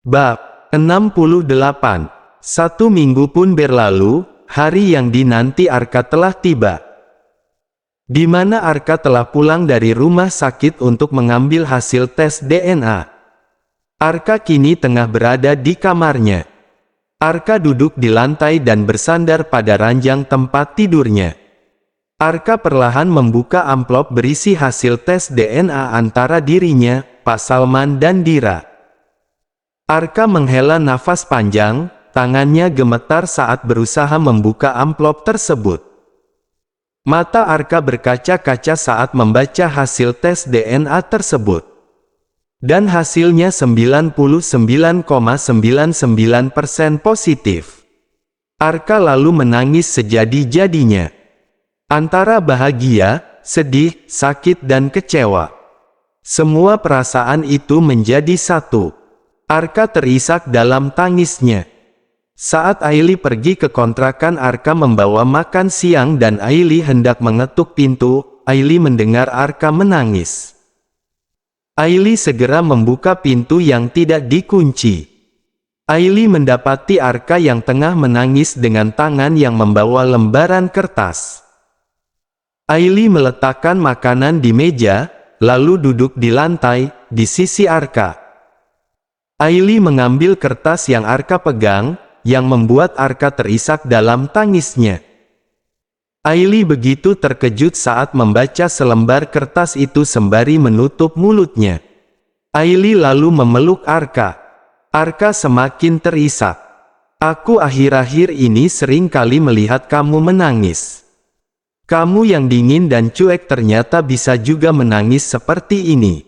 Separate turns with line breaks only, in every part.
Bab 68. Satu minggu pun berlalu, hari yang dinanti Arka telah tiba. Di mana Arka telah pulang dari rumah sakit untuk mengambil hasil tes DNA. Arka kini tengah berada di kamarnya. Arka duduk di lantai dan bersandar pada ranjang tempat tidurnya. Arka perlahan membuka amplop berisi hasil tes DNA antara dirinya, Pak Salman dan Dira. Arka menghela nafas panjang, tangannya gemetar saat berusaha membuka amplop tersebut. Mata Arka berkaca-kaca saat membaca hasil tes DNA tersebut. Dan hasilnya 99,99% positif. Arka lalu menangis sejadi-jadinya. Antara bahagia, sedih, sakit dan kecewa. Semua perasaan itu menjadi satu. Arka terisak dalam tangisnya. Saat Aili pergi ke kontrakan Arka membawa makan siang dan Aili hendak mengetuk pintu, Aili mendengar Arka menangis. Aili segera membuka pintu yang tidak dikunci. Aili mendapati Arka yang tengah menangis dengan tangan yang membawa lembaran kertas. Aili meletakkan makanan di meja, lalu duduk di lantai, di sisi Arka. Aili mengambil kertas yang Arka pegang, yang membuat Arka terisak dalam tangisnya. Aili begitu terkejut saat membaca selembar kertas itu sembari menutup mulutnya. Aili lalu memeluk Arka. Arka semakin terisak. Aku akhir-akhir ini sering kali melihat kamu menangis. Kamu yang dingin dan cuek ternyata bisa juga menangis seperti ini.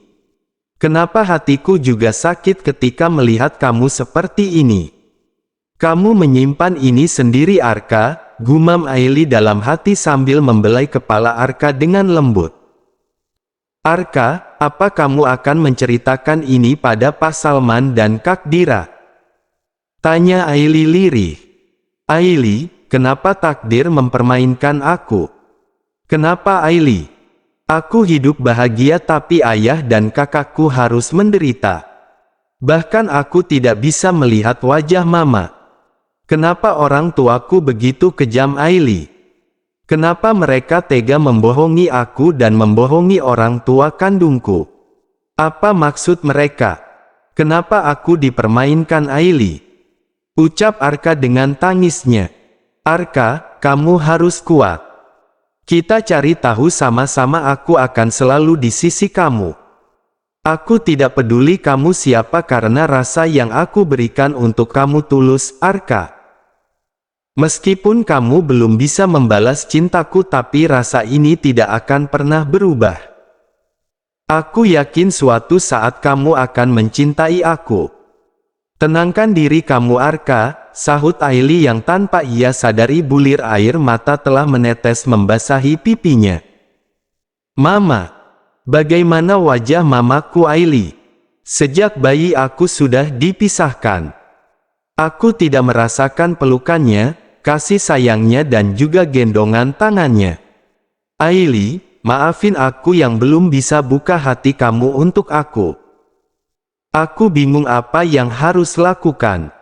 Kenapa hatiku juga sakit ketika melihat kamu seperti ini? Kamu menyimpan ini sendiri Arka, gumam Aili dalam hati sambil membelai kepala Arka dengan lembut. Arka, apa kamu akan menceritakan ini pada Pak Salman dan Kak Dira? Tanya Aili lirih. Aili, kenapa takdir mempermainkan aku? Kenapa Aili? Aku hidup bahagia tapi ayah dan kakakku harus menderita. Bahkan aku tidak bisa melihat wajah mama. Kenapa orang tuaku begitu kejam Aili? Kenapa mereka tega membohongi aku dan membohongi orang tua kandungku? Apa maksud mereka? Kenapa aku dipermainkan Aili? Ucap Arka dengan tangisnya. Arka, kamu harus kuat. Kita cari tahu sama-sama, aku akan selalu di sisi kamu. Aku tidak peduli kamu siapa karena rasa yang aku berikan untuk kamu tulus, Arka. Meskipun kamu belum bisa membalas cintaku tapi rasa ini tidak akan pernah berubah. Aku yakin suatu saat kamu akan mencintai aku. Tenangkan diri kamu Arka, sahut Aili yang tanpa ia sadari bulir air mata telah menetes membasahi pipinya. Mama, bagaimana wajah mamaku Aili? Sejak bayi aku sudah dipisahkan. Aku tidak merasakan pelukannya, kasih sayangnya dan juga gendongan tangannya. Aili, maafin aku yang belum bisa buka hati kamu untuk aku. Aku bingung apa yang harus lakukan.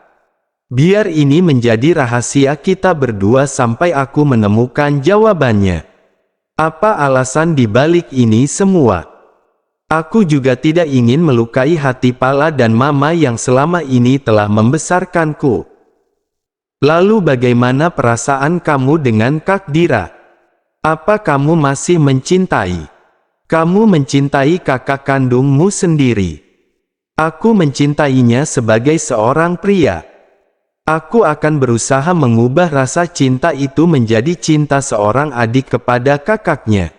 Biar ini menjadi rahasia kita berdua sampai aku menemukan jawabannya. Apa alasan dibalik ini semua? Aku juga tidak ingin melukai hati Pala dan Mama yang selama ini telah membesarkanku. Lalu bagaimana perasaan kamu dengan Kak Dira? Apa kamu masih mencintai? Kamu mencintai kakak kandungmu sendiri. Aku mencintainya sebagai seorang pria. Aku akan berusaha mengubah rasa cinta itu menjadi cinta seorang adik kepada kakaknya.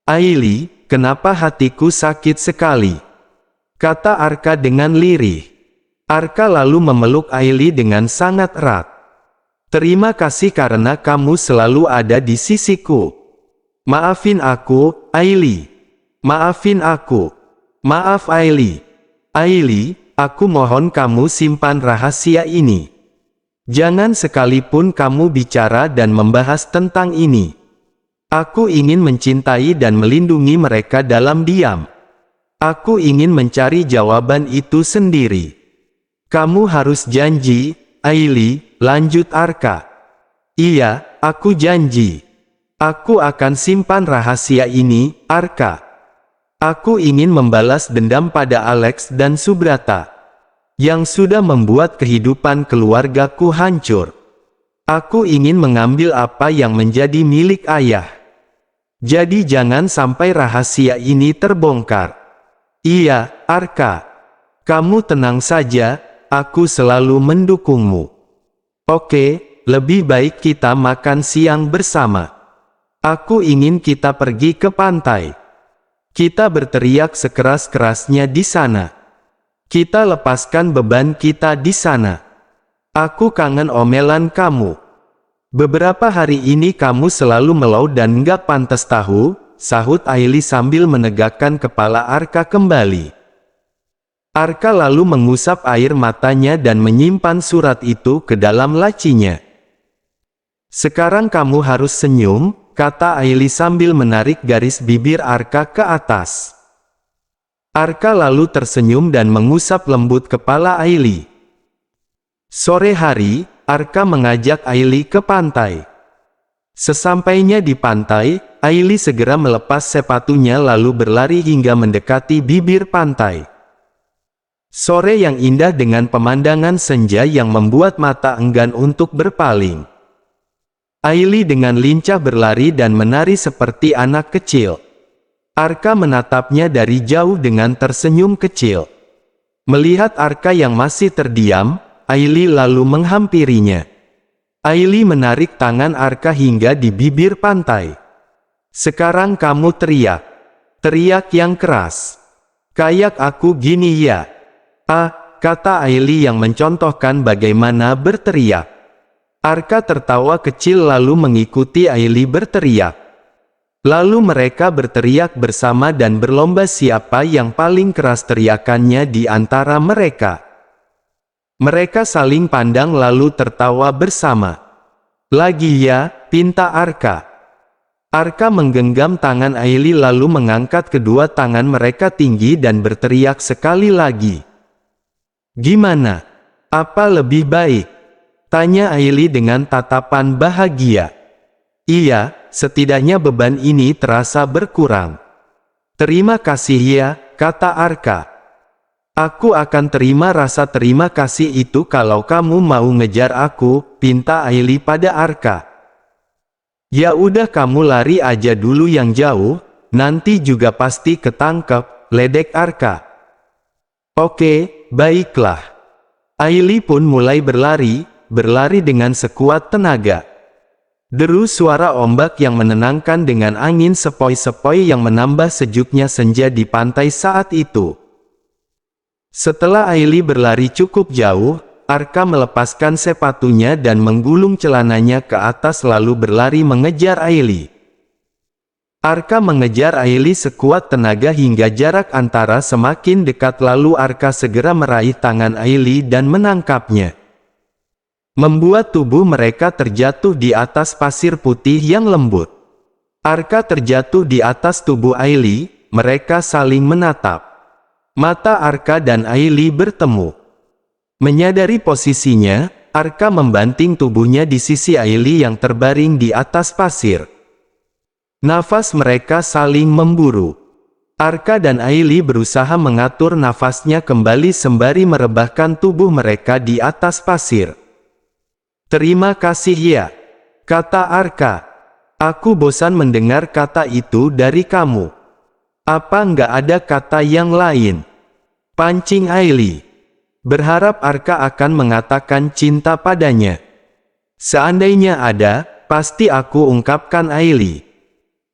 Aili, kenapa hatiku sakit sekali? Kata Arka dengan lirih. Arka lalu memeluk Aili dengan sangat erat. Terima kasih karena kamu selalu ada di sisiku. Maafin aku, Aili. Maafin aku. Maaf Aili. Aili, aku mohon kamu simpan rahasia ini. Jangan sekalipun kamu bicara dan membahas tentang ini. Aku ingin mencintai dan melindungi mereka dalam diam. Aku ingin mencari jawaban itu sendiri. Kamu harus janji, Aili, lanjut Arka. Iya, aku janji. Aku akan simpan rahasia ini, Arka. Aku ingin membalas dendam pada Alex dan Subrata, yang sudah membuat kehidupan keluargaku hancur. Aku ingin mengambil apa yang menjadi milik ayah. Jadi jangan sampai rahasia ini terbongkar. Iya, Arka. Kamu tenang saja, aku selalu mendukungmu. Oke, lebih baik kita makan siang bersama. Aku ingin kita pergi ke pantai. Kita berteriak sekeras-kerasnya di sana. Kita lepaskan beban kita di sana. Aku kangen omelan kamu. Beberapa hari ini kamu selalu melau dan nggak pantas tahu, sahut Aili sambil menegakkan kepala Arka kembali. Arka lalu mengusap air matanya dan menyimpan surat itu ke dalam lacinya. Sekarang kamu harus senyum, kata Aili sambil menarik garis bibir Arka ke atas. Arka lalu tersenyum dan mengusap lembut kepala Aili. Sore hari, Arka mengajak Aili ke pantai. Sesampainya di pantai, Aili segera melepas sepatunya lalu berlari hingga mendekati bibir pantai. Sore yang indah dengan pemandangan senja yang membuat mata enggan untuk berpaling. Aili dengan lincah berlari dan menari seperti anak kecil. Arka menatapnya dari jauh dengan tersenyum kecil. Melihat Arka yang masih terdiam, Aili lalu menghampirinya. Aili menarik tangan Arka hingga di bibir pantai. Sekarang kamu teriak. Teriak yang keras. Kayak aku gini ya. Ah, kata Aili yang mencontohkan bagaimana berteriak. Arka tertawa kecil lalu mengikuti Aili berteriak. Lalu mereka berteriak bersama dan berlomba siapa yang paling keras teriakannya di antara mereka. Mereka saling pandang lalu tertawa bersama. Lagi ya, pinta Arka. Arka menggenggam tangan Aili lalu mengangkat kedua tangan mereka tinggi dan berteriak sekali lagi. Gimana? Apa lebih baik? Tanya Aili dengan tatapan bahagia. Iya, setidaknya beban ini terasa berkurang. Terima kasih ya, kata Arka. Aku akan terima rasa terima kasih itu kalau kamu mau ngejar aku, pinta Aili pada Arka. Ya udah kamu lari aja dulu yang jauh, nanti juga pasti ketangkep, ledek Arka. Oke, baiklah. Aili pun mulai berlari dengan sekuat tenaga. Deru suara ombak yang menenangkan dengan angin sepoi-sepoi yang menambah sejuknya senja di pantai saat itu. Setelah Aili berlari cukup jauh, Arka melepaskan sepatunya dan menggulung celananya ke atas lalu berlari mengejar Aili. Arka mengejar Aili sekuat tenaga hingga jarak antara semakin dekat lalu Arka segera meraih tangan Aili dan menangkapnya. Membuat tubuh mereka terjatuh di atas pasir putih yang lembut. Arka terjatuh di atas tubuh Aili, mereka saling menatap. Mata Arka dan Aili bertemu. Menyadari posisinya, Arka membanting tubuhnya di sisi Aili yang terbaring di atas pasir. Nafas mereka saling memburu. Arka dan Aili berusaha mengatur nafasnya kembali sembari merebahkan tubuh mereka di atas pasir. Terima kasih ya, kata Arka. Aku bosan mendengar kata itu dari kamu. Apa nggak ada kata yang lain? Pancing Aili. Berharap Arka akan mengatakan cinta padanya. Seandainya ada, pasti aku ungkapkan Aili.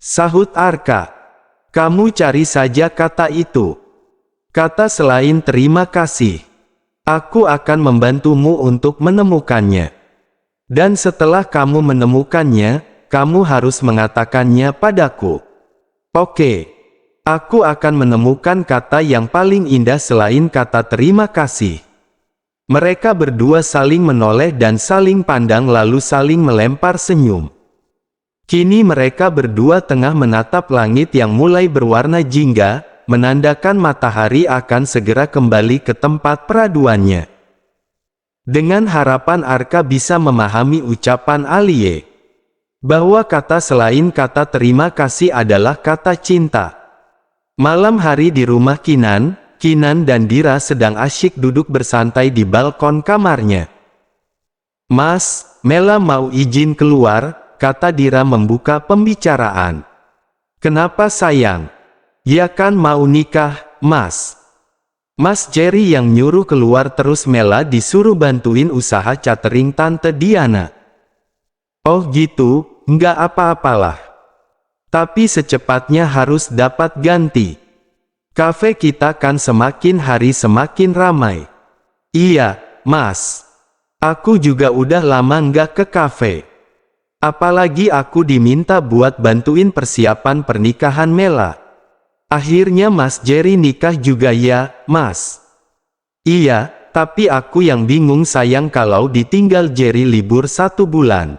Sahut Arka. Kamu cari saja kata itu. Kata selain terima kasih. Aku akan membantumu untuk menemukannya. Dan setelah kamu menemukannya, kamu harus mengatakannya padaku. Oke. Aku akan menemukan kata yang paling indah selain kata terima kasih. Mereka berdua saling menoleh dan saling pandang lalu saling melempar senyum. Kini mereka berdua tengah menatap langit yang mulai berwarna jingga, menandakan matahari akan segera kembali ke tempat peraduannya. Dengan harapan Arka bisa memahami ucapan Alie. Bahwa kata selain kata terima kasih adalah kata cinta. Malam hari di rumah Kinan dan Dira sedang asyik duduk bersantai di balkon kamarnya. "Mas, Mela mau izin keluar," kata Dira membuka pembicaraan. "Kenapa sayang? Ya kan mau nikah, Mas." Mas Jerry yang nyuruh keluar terus Mela disuruh bantuin usaha catering Tante Diana. "Oh gitu, nggak apa-apalah. Tapi secepatnya harus dapat ganti. Kafe kita kan semakin hari semakin ramai." "Iya, Mas. Aku juga udah lama nggak ke kafe. Apalagi aku diminta buat bantuin persiapan pernikahan Mela. Akhirnya Mas Jerry nikah juga ya, Mas?" "Iya, tapi aku yang bingung sayang kalau ditinggal Jerry libur 1 bulan.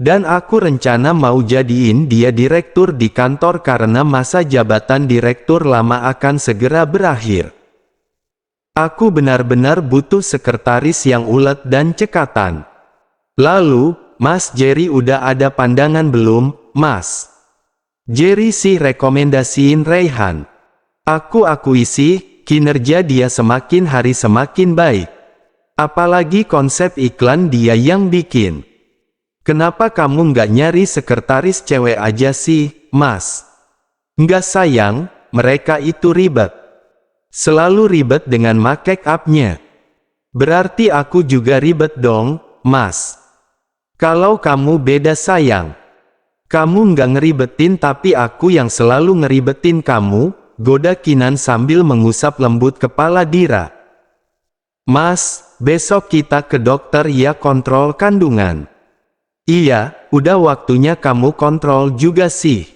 Dan aku rencana mau jadiin dia direktur di kantor karena masa jabatan direktur lama akan segera berakhir. Aku benar-benar butuh sekretaris yang ulet dan cekatan." "Lalu, Mas Jerry udah ada pandangan belum, Mas?" "Jerry sih rekomendasiin Raihan. Aku akui sih, kinerja dia semakin hari semakin baik. Apalagi konsep iklan dia yang bikin. Kenapa kamu nggak nyari sekretaris cewek aja sih, Mas?" "Nggak sayang, mereka itu ribet. Selalu ribet dengan make up-nya." "Berarti aku juga ribet dong, Mas." "Kalau kamu beda sayang. Kamu nggak ngeribetin tapi aku yang selalu ngeribetin kamu," goda Kinan sambil mengusap lembut kepala Dira. "Mas, besok kita ke dokter ya kontrol kandungan." "Iya, udah waktunya kamu kontrol juga sih."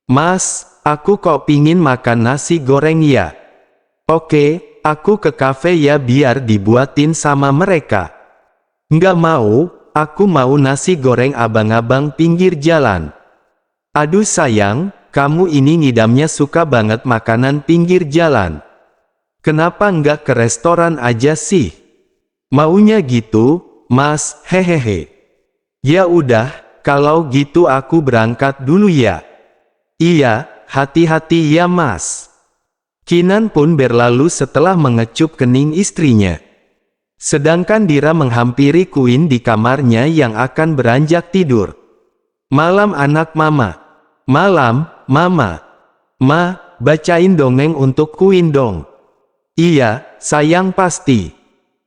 "Mas, aku kok pingin makan nasi goreng ya." "Oke, aku ke kafe ya biar dibuatin sama mereka." "Nggak mau, aku mau nasi goreng abang-abang pinggir jalan." "Aduh sayang, kamu ini ngidamnya suka banget makanan pinggir jalan. Kenapa nggak ke restoran aja sih?" "Maunya gitu, Mas, hehehe." "Ya udah, kalau gitu aku berangkat dulu ya." "Iya, hati-hati ya Mas." Kinan pun berlalu setelah mengecup kening istrinya. Sedangkan Dira menghampiri Queen di kamarnya yang akan beranjak tidur. "Malam anak mama." "Malam, mama." "Ma, bacain dongeng untuk Queen dong." "Iya, sayang pasti."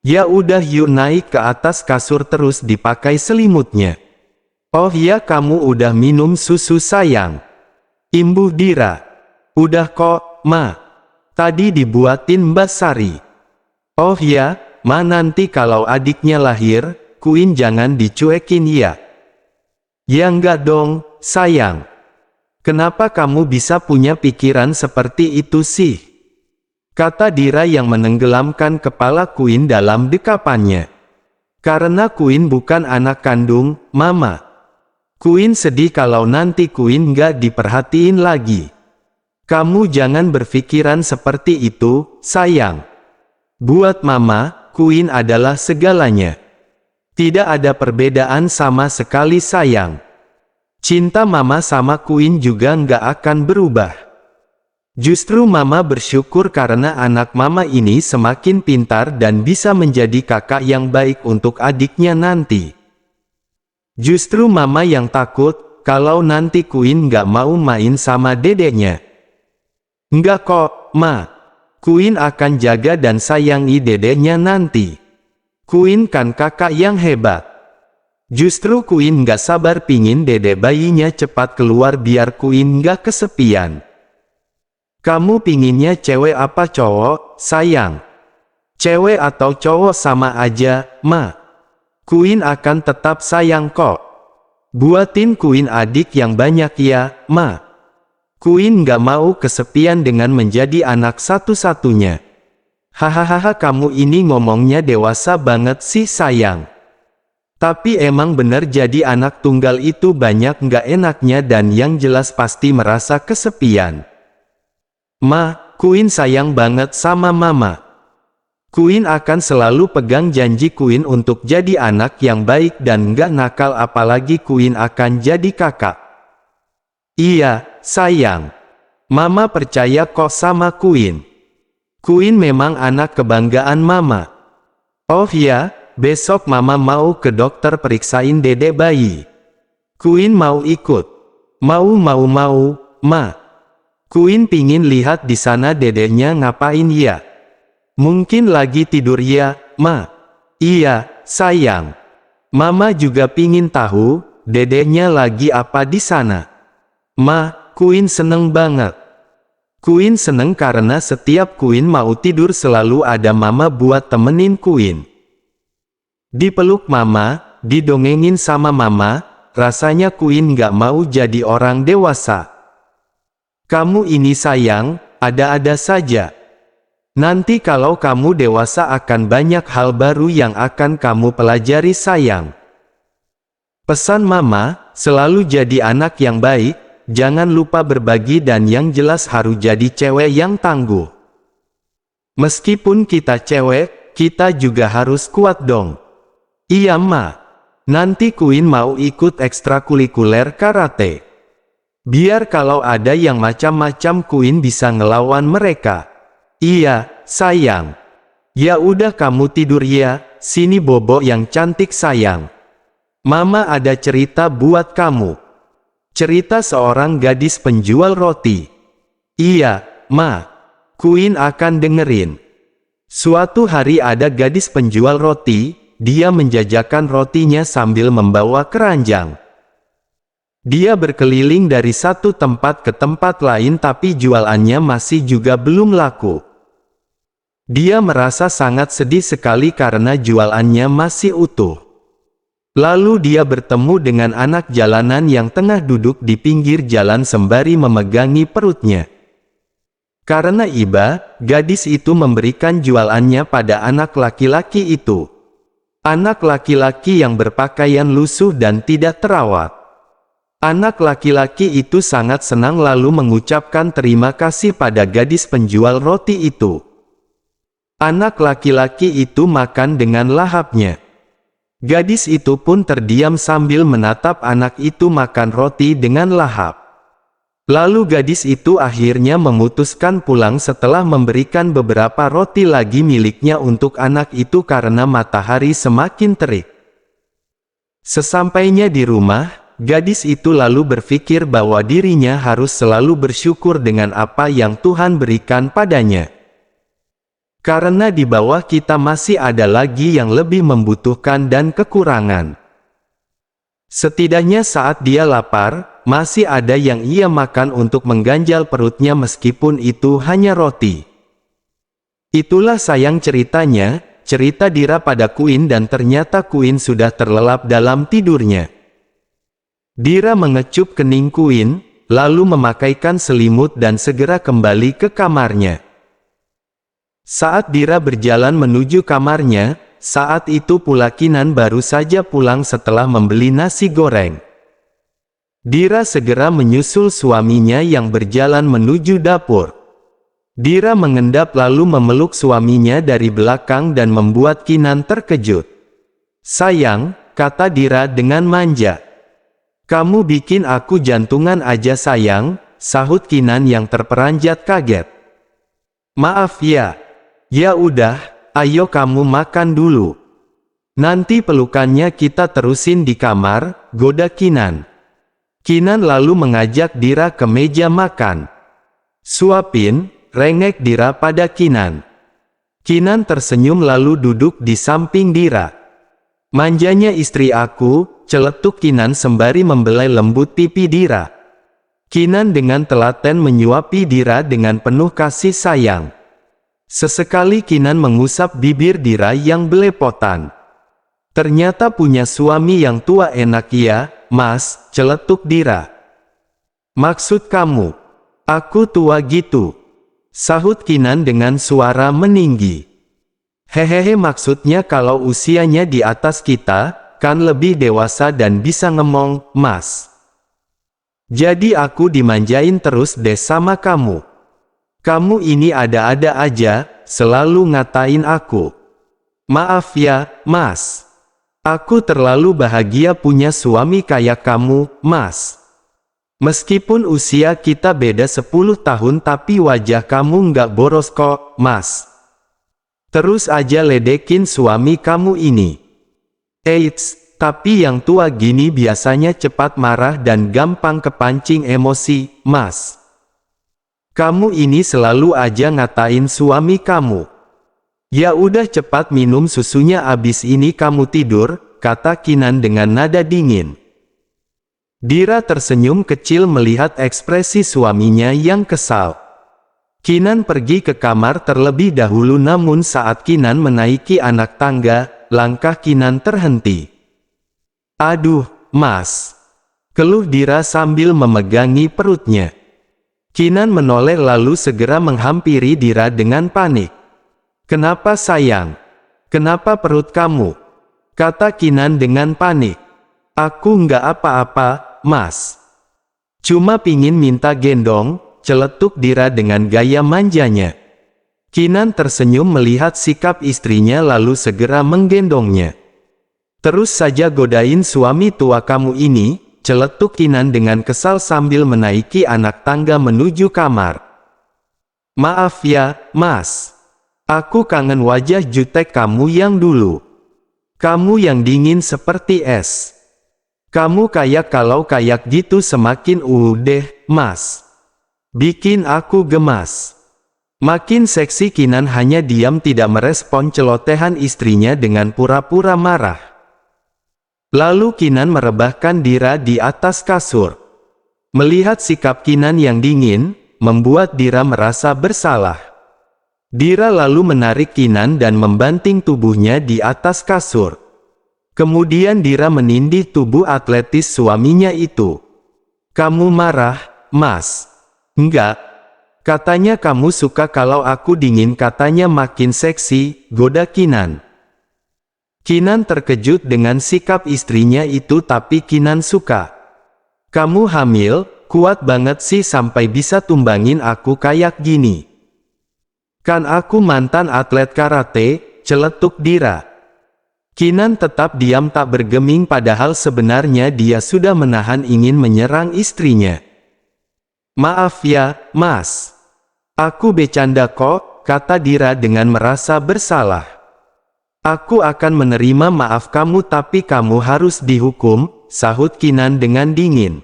"Ya udah yuk naik ke atas kasur terus dipakai selimutnya." "Oh ya kamu udah minum susu sayang?" imbuh Dira. "Udah kok, Ma. Tadi dibuatin Mbak Sari." "Oh ya, Ma nanti kalau adiknya lahir, Queen jangan dicuekin ya." "Ya enggak dong, sayang. Kenapa kamu bisa punya pikiran seperti itu sih?" kata Dira yang menenggelamkan kepala Queen dalam dekapannya. "Karena Queen bukan anak kandung, Mama. Queen sedih kalau nanti Queen nggak diperhatiin lagi." "Kamu jangan berpikiran seperti itu, sayang. Buat Mama, Queen adalah segalanya. Tidak ada perbedaan sama sekali sayang. Cinta Mama sama Queen juga nggak akan berubah. Justru Mama bersyukur karena anak Mama ini semakin pintar dan bisa menjadi kakak yang baik untuk adiknya nanti. Justru Mama yang takut, kalau nanti Queen nggak mau main sama dedeknya." "Nggak kok, Ma. Queen akan jaga dan sayangi dedeknya nanti. Queen kan kakak yang hebat. Justru Queen nggak sabar pingin dedek bayinya cepat keluar biar Queen nggak kesepian." "Kamu pinginnya cewek apa cowok, sayang?" "Cewek atau cowok sama aja, Ma. Queen akan tetap sayang kok. Buatin Queen adik yang banyak ya, Ma. Queen nggak mau kesepian dengan menjadi anak satu-satunya." "Hahaha kamu ini ngomongnya dewasa banget sih sayang. Tapi emang bener jadi anak tunggal itu banyak nggak enaknya dan yang jelas pasti merasa kesepian." "Ma, Queen sayang banget sama Mama. Queen akan selalu pegang janji Queen untuk jadi anak yang baik dan nggak nakal, apalagi Queen akan jadi kakak. Iya, sayang. Mama percaya kok sama Queen. Queen memang anak kebanggaan Mama. Oh ya, besok Mama mau ke dokter periksain dedek bayi. Queen mau ikut. Mau, Ma. Queen pingin lihat di sana dedeknya ngapain ya. Mungkin lagi tidur ya, Ma. Iya, sayang. Mama juga pingin tahu, dedeknya lagi apa di sana. Ma, Queen seneng banget. Queen seneng karena setiap Queen mau tidur selalu ada Mama buat temenin Queen. Dipeluk Mama, didongengin sama Mama, rasanya Queen gak mau jadi orang dewasa. Kamu ini sayang, ada-ada saja. Nanti kalau kamu dewasa akan banyak hal baru yang akan kamu pelajari sayang. Pesan Mama, selalu jadi anak yang baik, jangan lupa berbagi dan yang jelas harus jadi cewek yang tangguh. Meskipun kita cewek, kita juga harus kuat dong. Iya Ma. Nanti Queen mau ikut ekstrakurikuler karate. Biar kalau ada yang macam-macam Queen bisa ngelawan mereka. Iya, sayang. Ya udah kamu tidur ya, sini Bobo yang cantik sayang. Mama ada cerita buat kamu. Cerita seorang gadis penjual roti. Iya, Ma. Queen akan dengerin. Suatu hari ada gadis penjual roti, dia menjajakan rotinya sambil membawa keranjang. Dia berkeliling dari satu tempat ke tempat lain tapi jualannya masih juga belum laku. Dia merasa sangat sedih sekali karena jualannya masih utuh. Lalu dia bertemu dengan anak jalanan yang tengah duduk di pinggir jalan sembari memegangi perutnya. Karena iba, gadis itu memberikan jualannya pada anak laki-laki itu. Anak laki-laki yang berpakaian lusuh dan tidak terawat. Anak laki-laki itu sangat senang lalu mengucapkan terima kasih pada gadis penjual roti itu. Anak laki-laki itu makan dengan lahapnya. Gadis itu pun terdiam sambil menatap anak itu makan roti dengan lahap. Lalu gadis itu akhirnya memutuskan pulang setelah memberikan beberapa roti lagi miliknya untuk anak itu karena matahari semakin terik. Sesampainya di rumah, gadis itu lalu berpikir bahwa dirinya harus selalu bersyukur dengan apa yang Tuhan berikan padanya. Karena di bawah kita masih ada lagi yang lebih membutuhkan dan kekurangan. Setidaknya saat dia lapar, masih ada yang ia makan untuk mengganjal perutnya meskipun itu hanya roti. Itulah sayang ceritanya, cerita Dira pada Queen dan ternyata Queen sudah terlelap dalam tidurnya. Dira mengecup kening Queen, lalu memakaikan selimut dan segera kembali ke kamarnya. Saat Dira berjalan menuju kamarnya, saat itu pula Kinan baru saja pulang setelah membeli nasi goreng. Dira segera menyusul suaminya yang berjalan menuju dapur. Dira mengendap lalu memeluk suaminya dari belakang dan membuat Kinan terkejut. "Sayang," kata Dira dengan manja. "Kamu bikin aku jantungan aja sayang," sahut Kinan yang terperanjat kaget. "Maaf ya." "Ya udah, ayo kamu makan dulu. Nanti pelukannya kita terusin di kamar," goda Kinan. Kinan lalu mengajak Dira ke meja makan. "Suapin," rengek Dira pada Kinan. Kinan tersenyum lalu duduk di samping Dira. "Manjanya istri aku," celetuk Kinan sembari membelai lembut pipi Dira. Kinan dengan telaten menyuapi Dira dengan penuh kasih sayang. Sesekali Kinan mengusap bibir Dira yang belepotan. "Ternyata punya suami yang tua enak ya, Mas," celetuk Dira. "Maksud kamu, aku tua gitu?" sahut Kinan dengan suara meninggi. "Hehehe, maksudnya kalau usianya di atas kita, kan lebih dewasa dan bisa ngomong, Mas. Jadi aku dimanjain terus deh sama kamu. Kamu ini ada-ada aja, selalu ngatain aku. Maaf ya, Mas. Aku terlalu bahagia punya suami kayak kamu, Mas. Meskipun usia kita beda 10 tahun tapi wajah kamu nggak boros kok, Mas. Terus aja ledekin suami kamu ini. Eits, tapi yang tua gini biasanya cepat marah dan gampang kepancing emosi, Mas. Kamu ini selalu aja ngatain suami kamu. Ya udah cepat minum susunya abis ini kamu tidur, kata Kinan dengan nada dingin. Dira tersenyum kecil melihat ekspresi suaminya yang kesal. Kinan pergi ke kamar terlebih dahulu namun saat Kinan menaiki anak tangga, langkah Kinan terhenti. Aduh, Mas. Keluh Dira sambil memegangi perutnya. Kinan menoleh lalu segera menghampiri Dira dengan panik. Kenapa sayang? Kenapa perut kamu? Kata Kinan dengan panik. Aku nggak apa-apa, Mas. Cuma pingin minta gendong, celetuk Dira dengan gaya manjanya. Kinan tersenyum melihat sikap istrinya lalu segera menggendongnya. Terus saja godain suami tua kamu ini, celetuk Kinan dengan kesal sambil menaiki anak tangga menuju kamar. Maaf ya, Mas. Aku kangen wajah jutek kamu yang dulu. Kamu yang dingin seperti es. Kamu kalau kayak gitu semakin deh, Mas. Bikin aku gemas. Makin seksi Kinan hanya diam tidak merespon celotehan istrinya dengan pura-pura marah. Lalu Kinan merebahkan Dira di atas kasur. Melihat sikap Kinan yang dingin, membuat Dira merasa bersalah. Dira lalu menarik Kinan dan membanting tubuhnya di atas kasur. Kemudian Dira menindih tubuh atletis suaminya itu. Kamu marah, Mas? Enggak. Katanya kamu suka kalau aku dingin katanya makin seksi, goda Kinan. Kinan terkejut dengan sikap istrinya itu tapi Kinan suka. Kamu hamil, kuat banget sih sampai bisa tumbangin aku kayak gini. Kan aku mantan atlet karate, celetuk Dira. Kinan tetap diam tak bergeming padahal sebenarnya dia sudah menahan ingin menyerang istrinya. Maaf ya, Mas. Aku bercanda kok, kata Dira dengan merasa bersalah. Aku akan menerima maaf kamu tapi kamu harus dihukum, sahut Kinan dengan dingin.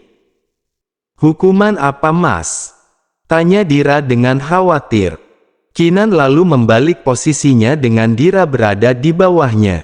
Hukuman apa Mas? Tanya Dira dengan khawatir. Kinan lalu membalik posisinya dengan Dira berada di bawahnya.